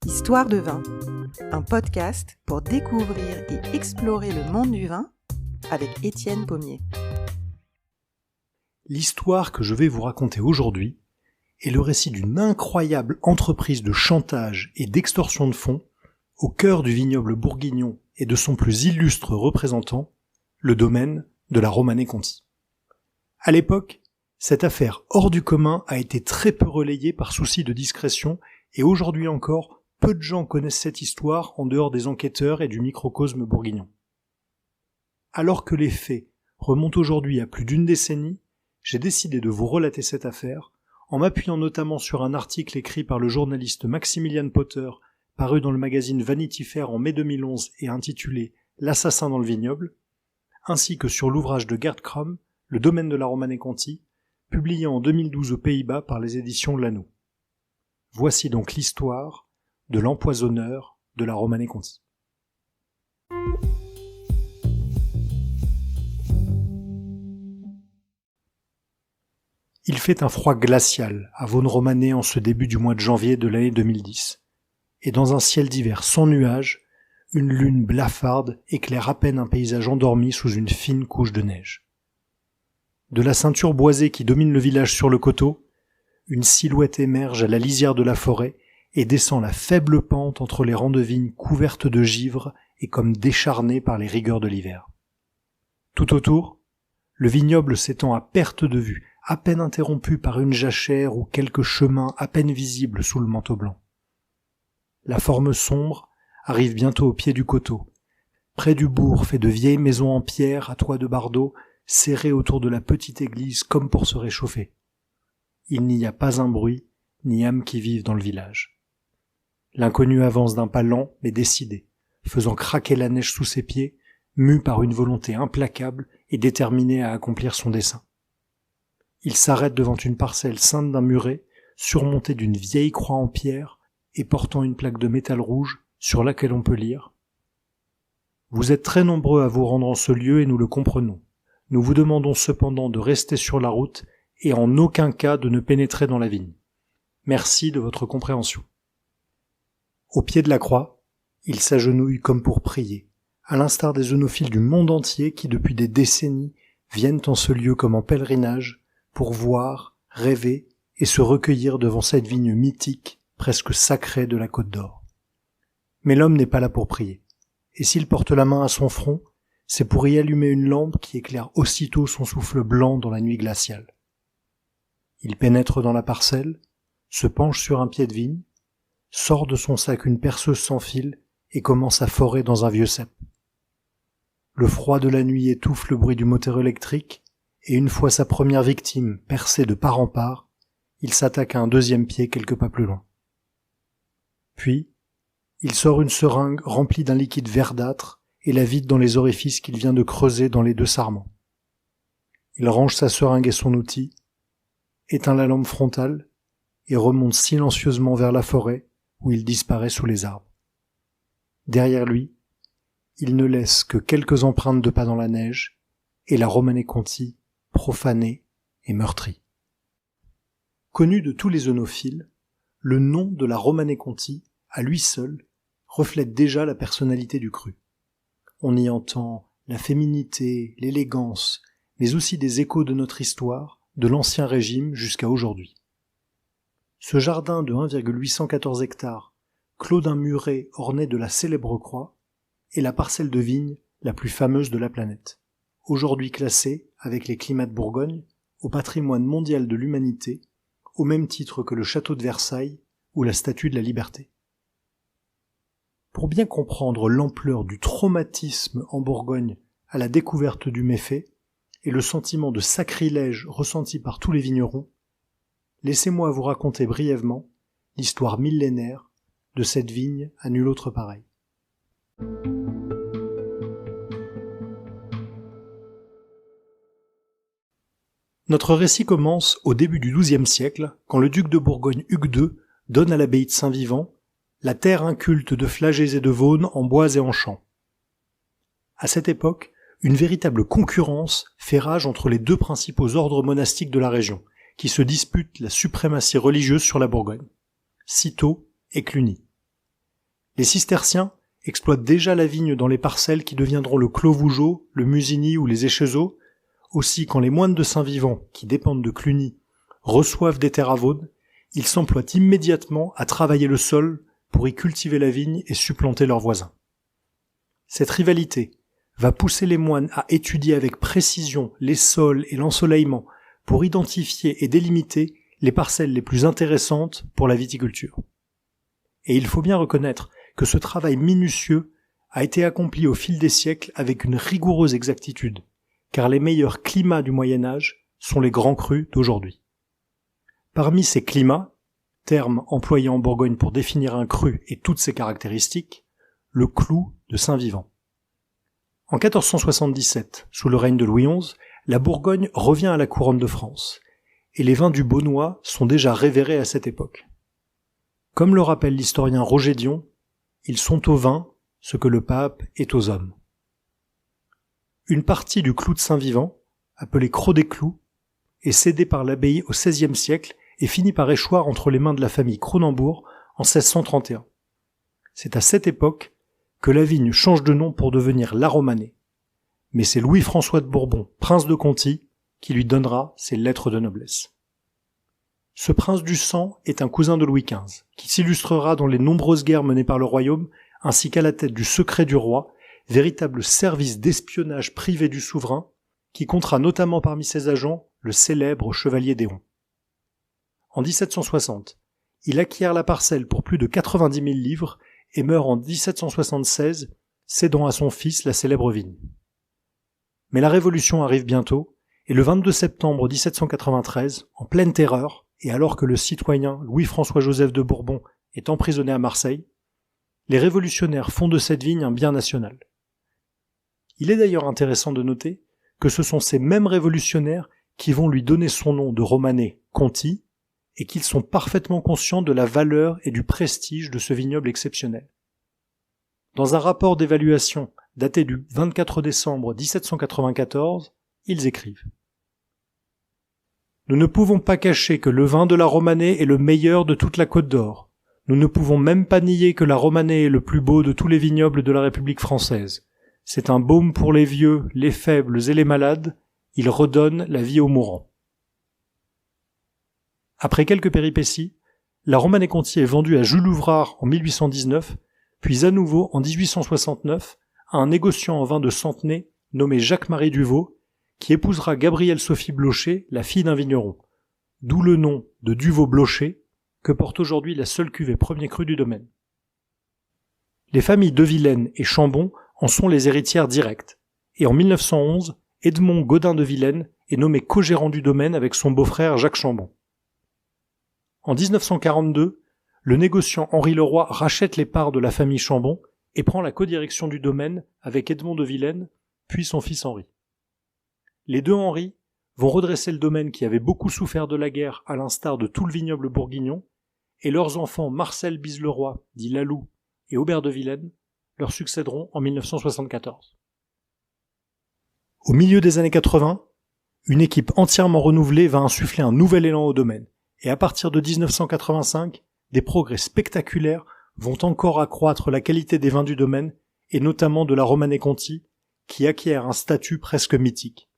Histoire de vin, un podcast pour découvrir et explorer le monde du vin avec Étienne Pommier. L'histoire que je vais vous raconter aujourd'hui est le récit d'une incroyable entreprise de chantage et d'extorsion de fonds au cœur du vignoble bourguignon et de son plus illustre représentant, le domaine de la Romanée-Conti. À l'époque, cette affaire hors du commun a été très peu relayée par souci de discrétion et aujourd'hui encore, peu de gens connaissent cette histoire en dehors des enquêteurs et du microcosme bourguignon. Alors que les faits remontent aujourd'hui à plus d'une décennie, j'ai décidé de vous relater cette affaire en m'appuyant notamment sur un article écrit par le journaliste Maximilian Potter paru dans le magazine Vanity Fair en mai 2011 et intitulé « L'assassin dans le vignoble », ainsi que sur l'ouvrage de Gerd Krom, Le domaine de la Romanée-Conti, publié en 2012 aux Pays-Bas par les éditions Lanoux. Voici donc l'histoire de l'empoisonneur de la Romanée-Conti. Il fait un froid glacial à Vaune-Romanée en ce début du mois de janvier de l'année 2010, et dans un ciel d'hiver sans nuages, une lune blafarde éclaire à peine un paysage endormi sous une fine couche de neige. De la ceinture boisée qui domine le village sur le coteau, une silhouette émerge à la lisière de la forêt et descend la faible pente entre les rangs de vignes couvertes de givre et comme décharnées par les rigueurs de l'hiver. Tout autour, le vignoble s'étend à perte de vue, à peine interrompu par une jachère ou quelques chemins à peine visibles sous le manteau blanc. La forme sombre arrive bientôt au pied du coteau, près du bourg fait de vieilles maisons en pierre à toit de bardeaux, serrées autour de la petite église comme pour se réchauffer. Il n'y a pas un bruit, ni âme qui vive dans le village. L'inconnu avance d'un pas lent mais décidé, faisant craquer la neige sous ses pieds, mu par une volonté implacable et déterminé à accomplir son dessein. Il s'arrête devant une parcelle ceinte d'un muret, surmontée d'une vieille croix en pierre et portant une plaque de métal rouge sur laquelle on peut lire « Vous êtes très nombreux à vous rendre en ce lieu et nous le comprenons. Nous vous demandons cependant de rester sur la route et en aucun cas de ne pénétrer dans la vigne. Merci de votre compréhension. » Au pied de la croix, il s'agenouille comme pour prier, à l'instar des œnophiles du monde entier qui depuis des décennies viennent en ce lieu comme en pèlerinage pour voir, rêver et se recueillir devant cette vigne mythique, presque sacrée de la Côte d'Or. Mais l'homme n'est pas là pour prier, et s'il porte la main à son front, c'est pour y allumer une lampe qui éclaire aussitôt son souffle blanc dans la nuit glaciale. Il pénètre dans la parcelle, se penche sur un pied de vigne, sort de son sac une perceuse sans fil et commence à forer dans un vieux cep. Le froid de la nuit étouffe le bruit du moteur électrique, et une fois sa première victime percée de part en part, il s'attaque à un deuxième pied quelques pas plus loin. Puis, il sort une seringue remplie d'un liquide verdâtre et la vide dans les orifices qu'il vient de creuser dans les deux sarments. Il range sa seringue et son outil, éteint la lampe frontale et remonte silencieusement vers la forêt où il disparaît sous les arbres. Derrière lui, il ne laisse que quelques empreintes de pas dans la neige et la Romanée-Conti profanée et meurtrie. Connu de tous les œnophiles, le nom de la Romanée-Conti, à lui seul, reflète déjà la personnalité du cru. On y entend la féminité, l'élégance, mais aussi des échos de notre histoire, de l'Ancien Régime jusqu'à aujourd'hui. Ce jardin de 1,814 hectares, clos d'un muret orné de la célèbre croix, est la parcelle de vigne la plus fameuse de la planète, aujourd'hui classée, avec les climats de Bourgogne, au patrimoine mondial de l'humanité, au même titre que le château de Versailles ou la Statue de la Liberté. Pour bien comprendre l'ampleur du traumatisme en Bourgogne à la découverte du méfait et le sentiment de sacrilège ressenti par tous les vignerons, laissez-moi vous raconter brièvement l'histoire millénaire de cette vigne à nul autre pareil. Notre récit commence au début du XIIe siècle, quand le duc de Bourgogne Hugues II donne à l'abbaye de Saint-Vivant la terre inculte de Flagey et de Vaune en bois et en champs. À cette époque, une véritable concurrence fait rage entre les deux principaux ordres monastiques de la région, qui se disputent la suprématie religieuse sur la Bourgogne, Cîteaux et Cluny. Les cisterciens exploitent déjà la vigne dans les parcelles qui deviendront le Clos Vougeot, le Musigny ou les Échezeaux. Aussi, quand les moines de Saint-Vivant, qui dépendent de Cluny, reçoivent des terres à Vaudnes, ils s'emploient immédiatement à travailler le sol pour y cultiver la vigne et supplanter leurs voisins. Cette rivalité va pousser les moines à étudier avec précision les sols et l'ensoleillement pour identifier et délimiter les parcelles les plus intéressantes pour la viticulture. Et il faut bien reconnaître que ce travail minutieux a été accompli au fil des siècles avec une rigoureuse exactitude, car les meilleurs climats du Moyen-Âge sont les grands crus d'aujourd'hui. Parmi ces climats, terme employé en Bourgogne pour définir un cru et toutes ses caractéristiques, le clou de Saint-Vivant. En 1477, sous le règne de Louis XI, la Bourgogne revient à la couronne de France, et les vins du Beaunois sont déjà révérés à cette époque. Comme le rappelle l'historien Roger Dion, ils sont au vin ce que le pape est aux hommes. Une partie du clou de Saint-Vivant, appelé Cros des Clous, est cédée par l'abbaye au XVIe siècle et finit par échoir entre les mains de la famille Cronenbourg en 1631. C'est à cette époque que la vigne change de nom pour devenir la Romanée. Mais c'est Louis-François de Bourbon, prince de Conti, qui lui donnera ses lettres de noblesse. Ce prince du sang est un cousin de Louis XV, qui s'illustrera dans les nombreuses guerres menées par le royaume, ainsi qu'à la tête du secret du roi, véritable service d'espionnage privé du souverain, qui comptera notamment parmi ses agents le célèbre chevalier d'Éon. En 1760, il acquiert la parcelle pour plus de 90 000 livres et meurt en 1776, cédant à son fils la célèbre vigne. Mais la Révolution arrive bientôt, et le 22 septembre 1793, en pleine terreur, et alors que le citoyen Louis-François-Joseph de Bourbon est emprisonné à Marseille, les révolutionnaires font de cette vigne un bien national. Il est d'ailleurs intéressant de noter que ce sont ces mêmes révolutionnaires qui vont lui donner son nom de Romanée Conti, et qu'ils sont parfaitement conscients de la valeur et du prestige de ce vignoble exceptionnel. Dans un rapport d'évaluation daté du 24 décembre 1794, ils écrivent « Nous ne pouvons pas cacher que le vin de la Romanée est le meilleur de toute la Côte d'Or. Nous ne pouvons même pas nier que la Romanée est le plus beau de tous les vignobles de la République française. C'est un baume pour les vieux, les faibles et les malades. Il redonne la vie aux mourants. » Après quelques péripéties, la Romanée Conti est vendue à Jules Ouvrard en 1819, puis à nouveau en 1869 à un négociant en vin de Centenay nommé Jacques-Marie Duvaux, qui épousera Gabrielle Sophie Blocher, la fille d'un vigneron, d'où le nom de Duvaux-Blocher, que porte aujourd'hui la seule cuvée premier cru du domaine. Les familles de Vilaine et Chambon en sont les héritières directes, et en 1911, Edmond Gaudin de Vilaine est nommé co-gérant du domaine avec son beau-frère Jacques Chambon. En 1942, le négociant Henri Leroy rachète les parts de la famille Chambon et prend la codirection du domaine avec Edmond de Vilaine, puis son fils Henri. Les deux Henri vont redresser le domaine qui avait beaucoup souffert de la guerre à l'instar de tout le vignoble bourguignon, et leurs enfants Marcel Bise-Leroy, dit Lalou, et Aubert de Vilaine leur succéderont en 1974. Au milieu des années 80, une équipe entièrement renouvelée va insuffler un nouvel élan au domaine. Et à partir de 1985, des progrès spectaculaires vont encore accroître la qualité des vins du domaine, et notamment de la Romanée Conti, qui acquiert un statut presque mythique.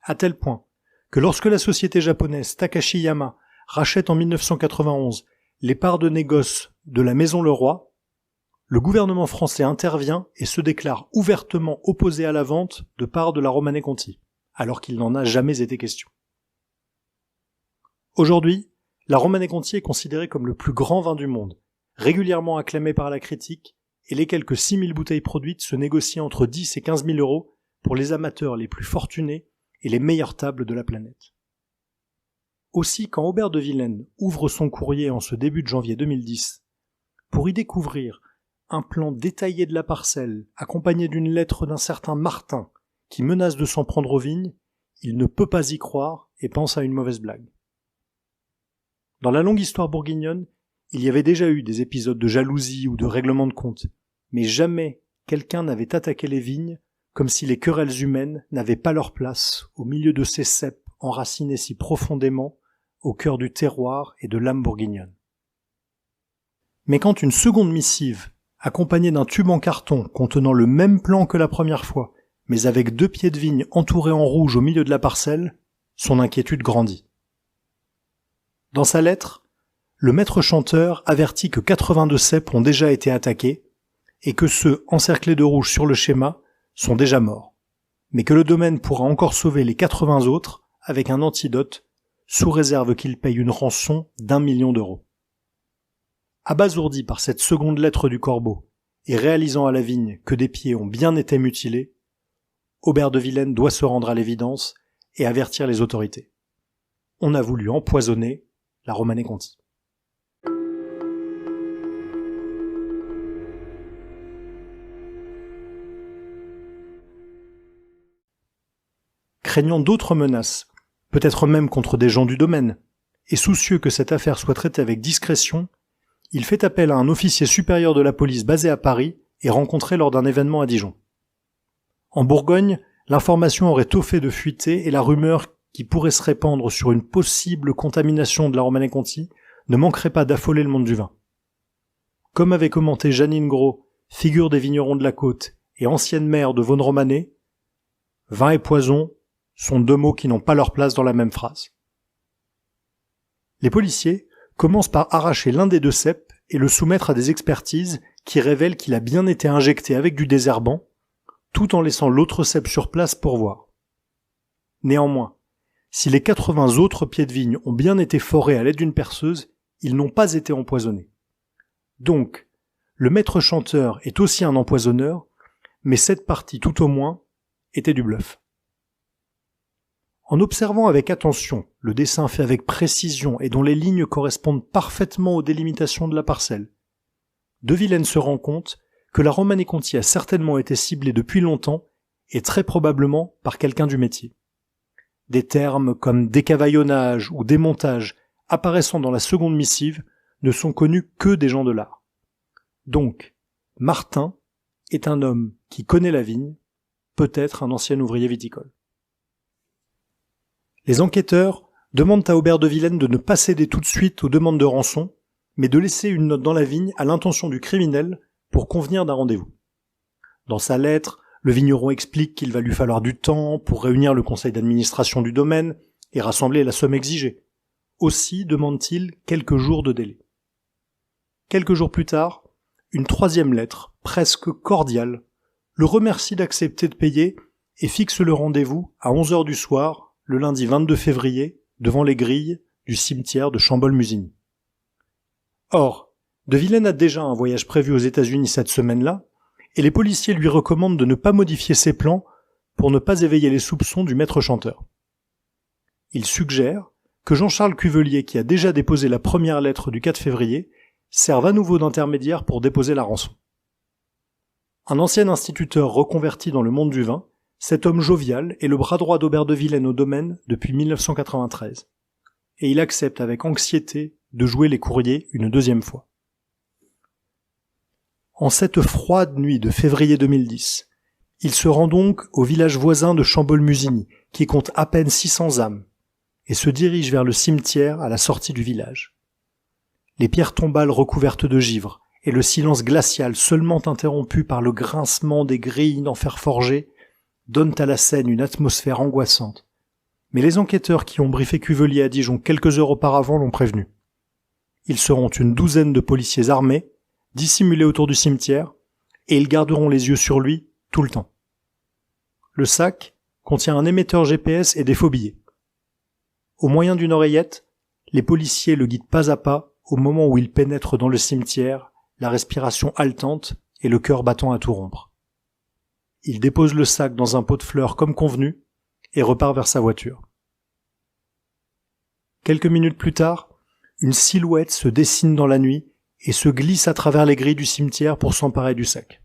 À tel point que lorsque la société japonaise Takashiyama rachète en 1991 les parts de négoce de la Maison Leroy, le gouvernement français intervient et se déclare ouvertement opposé à la vente de parts de la Romanée Conti, alors qu'il n'en a jamais été question. Aujourd'hui, la Romanée Conti est considérée comme le plus grand vin du monde, régulièrement acclamé par la critique, et les quelques 6000 bouteilles produites se négocient entre 10 et 15 000 euros pour les amateurs les plus fortunés et les meilleures tables de la planète. Aussi, quand Aubert de Vilaine ouvre son courrier en ce début de janvier 2010, pour y découvrir un plan détaillé de la parcelle, accompagné d'une lettre d'un certain Martin qui menace de s'en prendre aux vignes, il ne peut pas y croire et pense à une mauvaise blague. Dans la longue histoire bourguignonne, il y avait déjà eu des épisodes de jalousie ou de règlement de compte, mais jamais quelqu'un n'avait attaqué les vignes comme si les querelles humaines n'avaient pas leur place au milieu de ces ceps enracinés si profondément au cœur du terroir et de l'âme bourguignonne. Mais quand une seconde missive, accompagnée d'un tube en carton contenant le même plan que la première fois, mais avec 2 pieds de vigne entourés en rouge au milieu de la parcelle, son inquiétude grandit. Dans sa lettre, le maître chanteur avertit que 82 ceps ont déjà été attaqués et que ceux encerclés de rouge sur le schéma sont déjà morts, mais que le domaine pourra encore sauver les 80 autres avec un antidote sous réserve qu'il paye une rançon d'1 million d'euros. Abasourdi par cette seconde lettre du corbeau et réalisant à la vigne que des pieds ont bien été mutilés, Aubert de Villaine doit se rendre à l'évidence et avertir les autorités. On a voulu empoisonner la Romanée-Conti. Craignant d'autres menaces, peut-être même contre des gens du domaine, et soucieux que cette affaire soit traitée avec discrétion, il fait appel à un officier supérieur de la police basé à Paris et rencontré lors d'un événement à Dijon. En Bourgogne, l'information aurait tôt fait de fuiter et la rumeur qui pourrait se répandre sur une possible contamination de la Romanée-Conti ne manquerait pas d'affoler le monde du vin. Comme avait commenté Jeannine Gros, figure des vignerons de la côte et ancienne maire de Vaune-Romanée, vin et poison sont 2 mots qui n'ont pas leur place dans la même phrase. Les policiers commencent par arracher l'un des 2 ceps et le soumettre à des expertises qui révèlent qu'il a bien été injecté avec du désherbant, tout en laissant l'autre cep sur place pour voir. Néanmoins, si les 80 autres pieds de vigne ont bien été forés à l'aide d'une perceuse, ils n'ont pas été empoisonnés. Donc, le maître chanteur est aussi un empoisonneur, mais cette partie tout au moins était du bluff. En observant avec attention le dessin fait avec précision et dont les lignes correspondent parfaitement aux délimitations de la parcelle, De Villaine se rend compte que la Romanée-Conti a certainement été ciblée depuis longtemps et très probablement par quelqu'un du métier. Des termes comme décavaillonnage ou démontage apparaissant dans la seconde missive ne sont connus que des gens de l'art. Donc, Martin est un homme qui connaît la vigne, peut-être un ancien ouvrier viticole. Les enquêteurs demandent à Aubert de Villaine de ne pas céder tout de suite aux demandes de rançon, mais de laisser une note dans la vigne à l'intention du criminel pour convenir d'un rendez-vous. Dans sa lettre, le vigneron explique qu'il va lui falloir du temps pour réunir le conseil d'administration du domaine et rassembler la somme exigée. Aussi demande-t-il quelques jours de délai. Quelques jours plus tard, une 3e lettre, presque cordiale, le remercie d'accepter de payer et fixe le rendez-vous à 11h du soir, le lundi 22 février, devant les grilles du cimetière de Chambol-Musigny. Or, De Villaine a déjà un voyage prévu aux États-Unis cette semaine-là, et les policiers lui recommandent de ne pas modifier ses plans pour ne pas éveiller les soupçons du maître chanteur. Il suggère que Jean-Charles Cuvelier, qui a déjà déposé la première lettre du 4 février, serve à nouveau d'intermédiaire pour déposer la rançon. Un ancien instituteur reconverti dans le monde du vin, cet homme jovial est le bras droit d'Aubert de Villaine au domaine depuis 1993, et il accepte avec anxiété de jouer les courriers une 2e fois. En cette froide nuit de février 2010, il se rend donc au village voisin de Chambol-Musigny, qui compte à peine 600 âmes, et se dirige vers le cimetière à la sortie du village. Les pierres tombales recouvertes de givre et le silence glacial seulement interrompu par le grincement des grilles en fer forgé donnent à la scène une atmosphère angoissante. Mais les enquêteurs qui ont briefé Cuvelier à Dijon quelques heures auparavant l'ont prévenu. Ils seront une 12aine de policiers armés, dissimulés autour du cimetière, et ils garderont les yeux sur lui tout le temps. Le sac contient un émetteur GPS et des faux billets. Au moyen d'une oreillette, les policiers le guident pas à pas au moment où il pénètre dans le cimetière, la respiration haletante et le cœur battant à tout rompre. Il dépose le sac dans un pot de fleurs comme convenu et repart vers sa voiture. Quelques minutes plus tard, une silhouette se dessine dans la nuit et se glisse à travers les grilles du cimetière pour s'emparer du sac.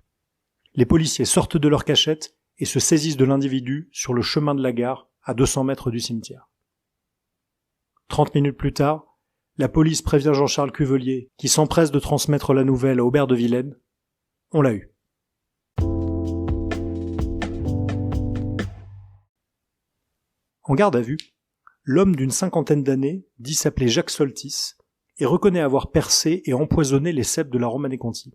Les policiers sortent de leur cachette et se saisissent de l'individu sur le chemin de la gare à 200 mètres du cimetière. 30 minutes plus tard, la police prévient Jean-Charles Cuvelier, qui s'empresse de transmettre la nouvelle à Aubert de Villaine. On l'a eu. En garde à vue, l'homme d'une 50aine d'années dit s'appeler Jacques Soltis et reconnaît avoir percé et empoisonné les cèpes de la Romanée-Conti.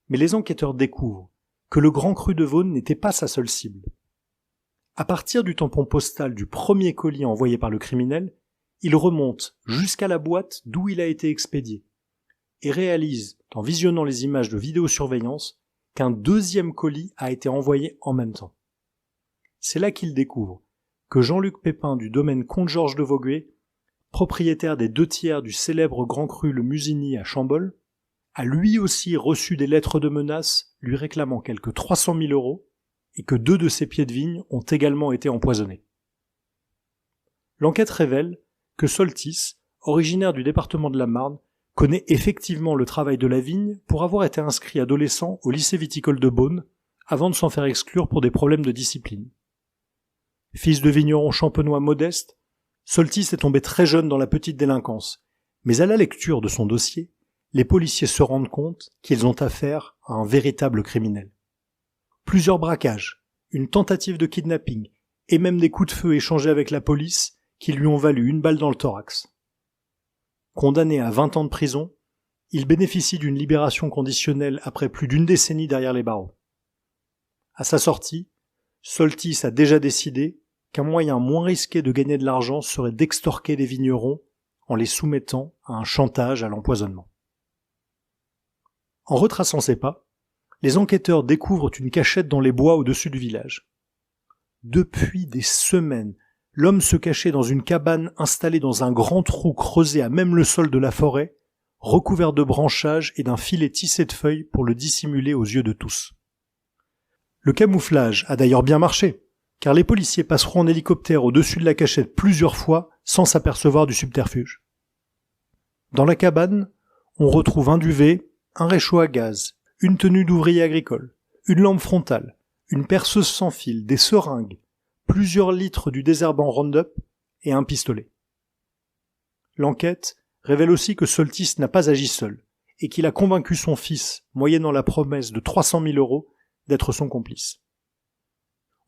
Mais les enquêteurs découvrent que le Grand Cru de Beaune n'était pas sa seule cible. À partir du tampon postal du premier colis envoyé par le criminel, il remonte jusqu'à la boîte d'où il a été expédié et réalise, en visionnant les images de vidéosurveillance, qu'un deuxième colis a été envoyé en même temps. C'est là qu'il découvre que Jean-Luc Pépin du domaine Comte-Georges de Vaugué, propriétaire des 2/3 du célèbre Grand Cru Le Musigny à Chambolle, a lui aussi reçu des lettres de menaces lui réclamant quelque 300 000 € et que 2 de ses pieds de vigne ont également été empoisonnés. L'enquête révèle que Soltis, originaire du département de la Marne, connaît effectivement le travail de la vigne pour avoir été inscrit adolescent au lycée viticole de Beaune avant de s'en faire exclure pour des problèmes de discipline. Fils de vigneron champenois modeste, Soltis est tombé très jeune dans la petite délinquance, mais à la lecture de son dossier, les policiers se rendent compte qu'ils ont affaire à un véritable criminel. Plusieurs braquages, une tentative de kidnapping et même des coups de feu échangés avec la police qui lui ont valu une balle dans le thorax. Condamné à 20 ans de prison, il bénéficie d'une libération conditionnelle après plus d'une décennie derrière les barreaux. À sa sortie, Soltis a déjà décidé qu'un moyen moins risqué de gagner de l'argent serait d'extorquer les vignerons en les soumettant à un chantage à l'empoisonnement. En retraçant ses pas, les enquêteurs découvrent une cachette dans les bois au-dessus du village. Depuis des semaines, l'homme se cachait dans une cabane installée dans un grand trou creusé à même le sol de la forêt, recouvert de branchages et d'un filet tissé de feuilles pour le dissimuler aux yeux de tous. Le camouflage a d'ailleurs bien marché, car les policiers passeront en hélicoptère au-dessus de la cachette plusieurs fois sans s'apercevoir du subterfuge. Dans la cabane, on retrouve un duvet, un réchaud à gaz, une tenue d'ouvrier agricole, une lampe frontale, une perceuse sans fil, des seringues, plusieurs litres du désherbant Roundup et un pistolet. L'enquête révèle aussi que Soltis n'a pas agi seul et qu'il a convaincu son fils, moyennant la promesse de 300 000 €, d'être son complice.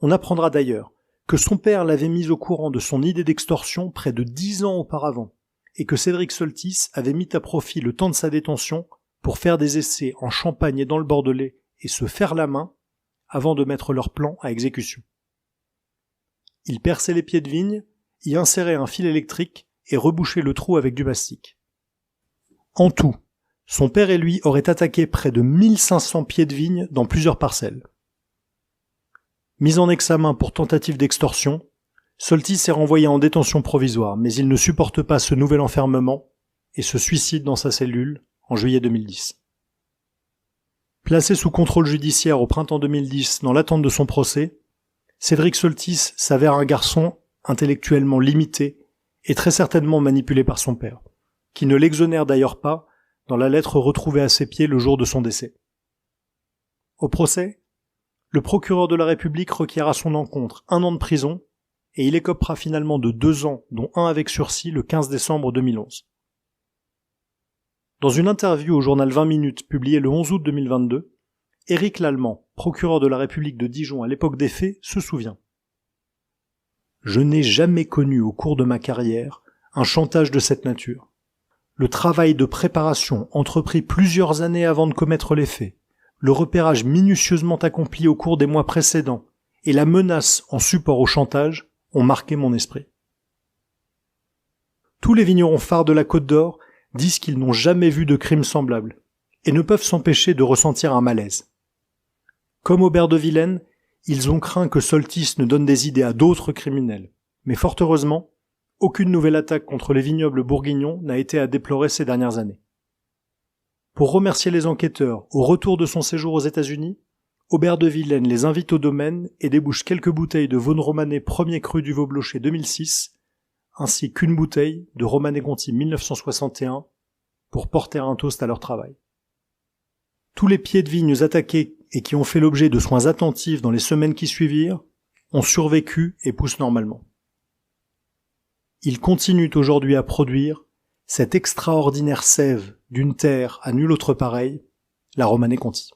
On apprendra d'ailleurs que son père l'avait mis au courant de son idée d'extorsion près de 10 ans auparavant et que Cédric Soltis avait mis à profit le temps de sa détention pour faire des essais en Champagne et dans le Bordelais et se faire la main avant de mettre leur plan à exécution. Il perçait les pieds de vigne, y insérait un fil électrique et rebouchait le trou avec du mastic. En tout, son père et lui auraient attaqué près de 1500 pieds de vigne dans plusieurs parcelles. Mis en examen pour tentative d'extorsion, Soltis est renvoyé en détention provisoire, mais il ne supporte pas ce nouvel enfermement et se suicide dans sa cellule en juillet 2010. Placé sous contrôle judiciaire au printemps 2010 dans l'attente de son procès, Cédric Soltis s'avère un garçon intellectuellement limité et très certainement manipulé par son père, qui ne l'exonère d'ailleurs pas dans la lettre retrouvée à ses pieds le jour de son décès. Au procès, le procureur de la République requiert à son encontre 1 an de prison et il écopera finalement de 2 ans, dont 1 avec sursis le 15 décembre 2011. Dans une interview au journal 20 minutes publiée le 11 août 2022, Éric Lallemand, procureur de la République de Dijon à l'époque des faits, se souvient. « Je n'ai jamais connu au cours de ma carrière un chantage de cette nature. Le travail de préparation entrepris plusieurs années avant de commettre les faits, le repérage minutieusement accompli au cours des mois précédents et la menace en support au chantage ont marqué mon esprit. Tous les vignerons phares de la Côte d'Or disent qu'ils n'ont jamais vu de crime semblable et ne peuvent s'empêcher de ressentir un malaise. Comme Aubert de Vilaine, ils ont craint que Soltis ne donne des idées à d'autres criminels, mais fort heureusement, aucune nouvelle attaque contre les vignobles bourguignons n'a été à déplorer ces dernières années. Pour remercier les enquêteurs au retour de son séjour aux États-Unis, Aubert de Vilaine les invite au domaine et débouche quelques bouteilles de Vosne Romanée premier cru du Vaublocher 2006, ainsi qu'une bouteille de Romanée-Conti 1961 pour porter un toast à leur travail. Tous les pieds de vignes attaqués et qui ont fait l'objet de soins attentifs dans les semaines qui suivirent ont survécu et poussent normalement. Ils continuent aujourd'hui à produire cette extraordinaire sève d'une terre à nulle autre pareille, la Romanée-Conti.